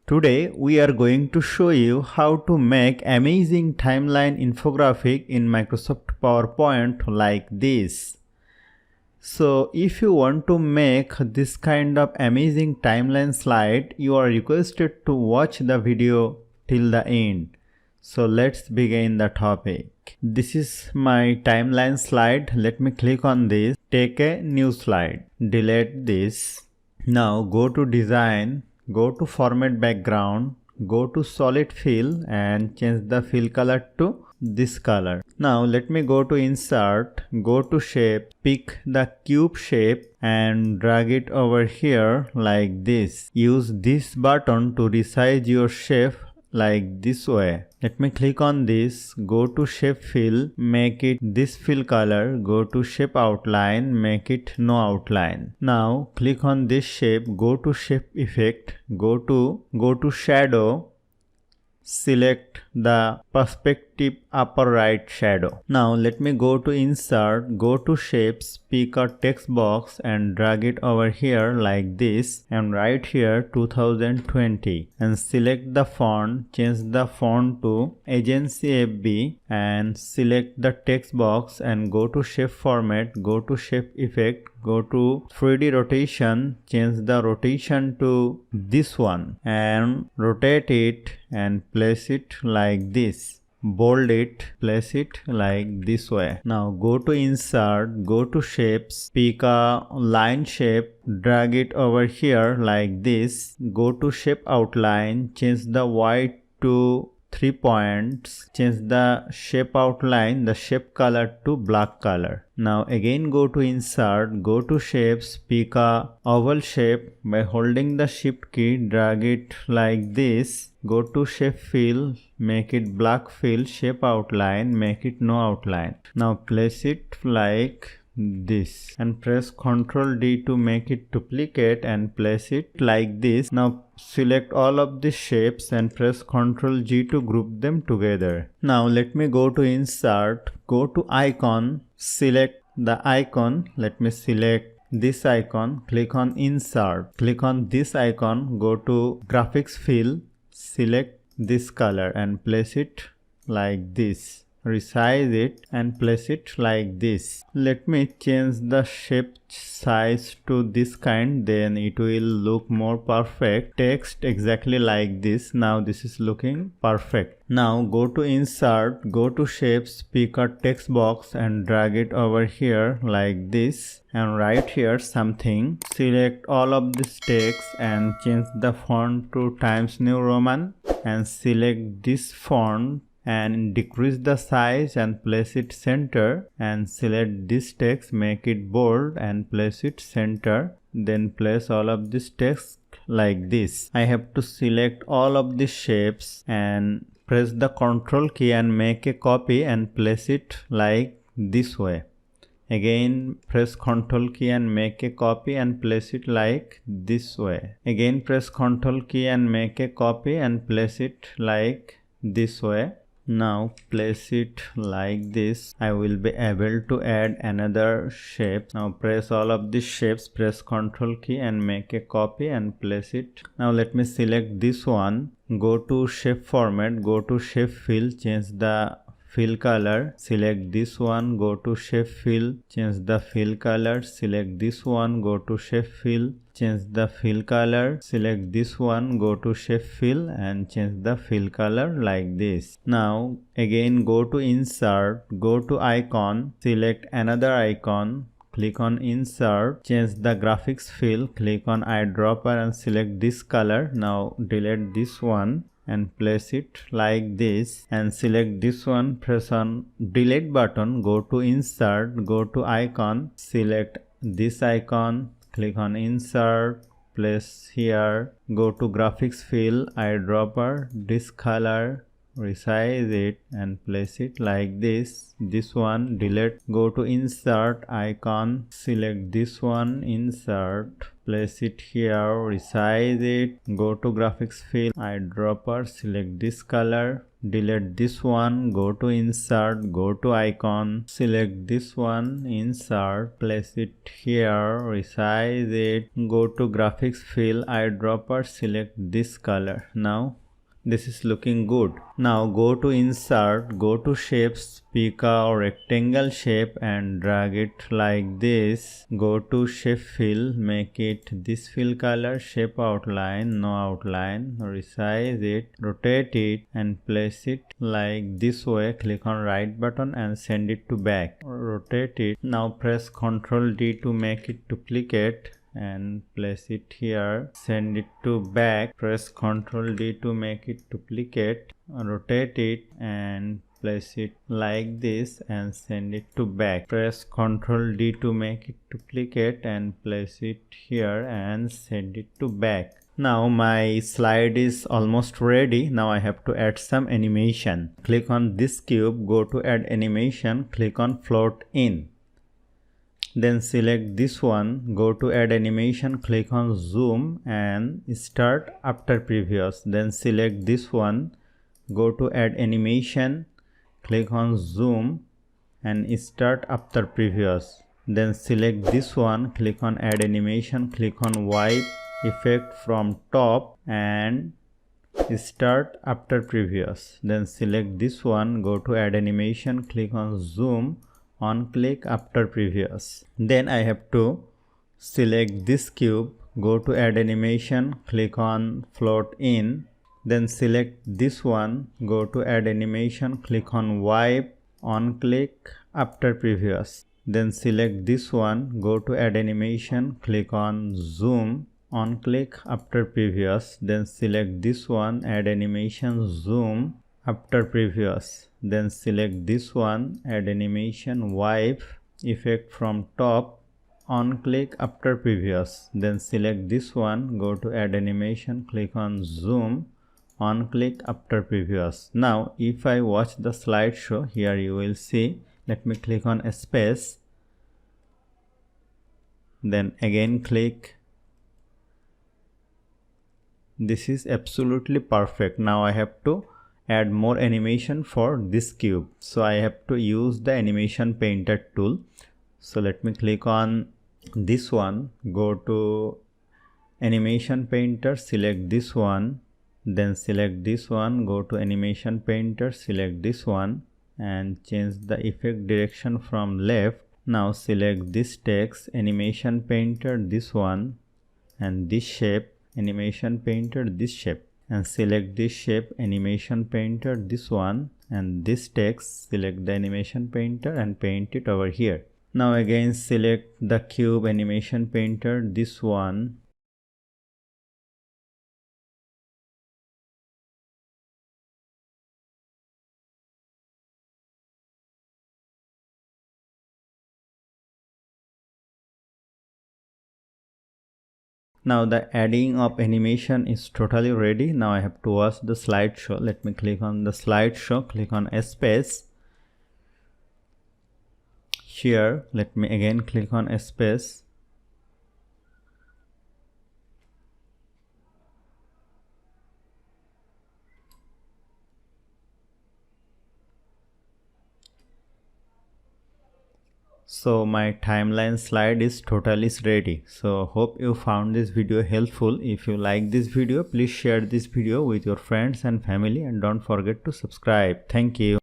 Today we are going to show you how to make amazing timeline infographic in Microsoft PowerPoint like this. So if you want to make this kind of amazing timeline slide, you are requested to watch the video till the end. So let's begin the topic. This is my timeline slide. Let me click on this. Take a new slide. Delete this. Now go to design. Go to format background, go to solid fill and change the fill color to this color. Now let me go to insert, go to shape, pick the cube shape and drag it over here like this. Use this button to resize your shape like this way. Let me click on this, go to shape fill, make it this fill color, go to shape outline, make it no outline. Now click on this shape, go to shape effect, go to shadow, select the perspective upper right shadow. Now let me go to insert, go to shapes, pick a text box and drag it over here like this and write here 2020 and select the font, change the font to Agency FB and select the text box and go to shape format, go to shape effect, go to 3D rotation, change the rotation to this one and rotate it and place it like this. Bold it, place it like this way. Now go to insert, go to shapes, pick a line shape, drag it over here like this. Go to shape outline, change the white to 3 points, change the shape outline, the shape color to black color. Now again go to insert, go to shapes, pick a oval shape by holding the shift key, drag it like this. Go to shape fill, make it black fill, shape outline, make it no outline. Now place it like this and press Ctrl D to make it duplicate and place it like this. Now select all of these shapes and press Ctrl G to group them together. Now let me go to insert, go to icon, select the icon. Let me select this icon, click on insert, click on this icon, go to graphics fill, select this color and place it like this. Resize it and place it like this. Let me change the shape size to this kind, then it will look more perfect. Text exactly like this. Now this is looking perfect. Now go to insert, go to shapes, pick a text box and drag it over here like this and write here something. Select all of this text and change the font to Times New Roman and select this font and decrease the size and place it center and select this text, make it bold and place it center. Then place all of this text like this. I have to select all of these shapes and press the Ctrl key and make a copy and place it like this way. Again press Ctrl key and make a copy and place it like this way. Again press Ctrl key and make a copy and place it like this way. Now place it like this. I will be able to add another shape. Now press all of these shapes, press Ctrl key and make a copy and place it. Now let me select this one, go to shape format, go to shape fill, change the fill color, select this one, go to shape fill, change the fill color, select this one, go to shape fill, change the fill color, select this one, go to shape fill and change the fill color like this. Now again go to insert, go to icon, select another icon, click on insert, change the graphics fill, click on eyedropper and select this color. Now delete this one and place it like this and select this one, press on delete button, go to insert, go to icon, select this icon, click on insert, place here, go to graphics fill, eyedropper, this color, resize it and place it like this. This one delete, go to insert icon, select this one, insert, place it here, resize it, go to graphics field, eyedropper, select this color, delete this one, go to insert, go to icon, select this one, insert, place it here, resize it, go to graphics field, eyedropper, select this color. Now this is looking good. Now go to insert, go to shapes, pick a rectangle shape and drag it like this. Go to shape fill, make it this fill color, shape outline, no outline, resize it, rotate it and place it like this way. Click on right button and send it to back. Rotate it. Now press Ctrl D to make it duplicate and place it here, send it to back, press Ctrl D to make it duplicate, rotate it and place it like this and send it to back, press Ctrl D to make it duplicate and place it here and send it to back. Now my slide is almost ready. Now I have to add some animation. Click on this cube, go to add animation, click on float in. Then select this one, go to add animation, click on zoom and start after previous. Then select this one, go to add animation, click on zoom and start after previous. Then select this one, click on add animation, click on wipe effect from top and start after previous. Then select this one, go to add animation, click on zoom, on click after previous. Then I have to select this cube, go to add animation, click on float in, then select this one, go to add animation, click on wipe, on click after previous. Then select this one, go to add animation, click on zoom, on click after previous. Then select this one, add animation, zoom after previous. Then select this one, add animation, wipe effect from top, on click after previous. Then select this one, go to add animation, click on zoom, on click after previous. Now if I watch the slideshow, here you will see, let me click on space, then again click. This is absolutely perfect. Now I have to add more animation for this cube, so I have to use the animation painter tool. So let me click on this one, go to animation painter, select this one, then select this one, go to animation painter, select this one and change the effect direction from left. Now select this text, animation painter, this one and this shape, animation painter, this shape, and select this shape, animation painter, this one and this text, select the animation painter and paint it over here. Now again select the cube, animation painter, this one, now the adding of animation is totally ready. Now I have to watch the slideshow. Let me click on the slideshow, click on space. Here let me again click on space. So my timeline slide is totally ready. So hope you found this video helpful. If you like this video, please share this video with your friends and family and don't forget to subscribe. Thank you.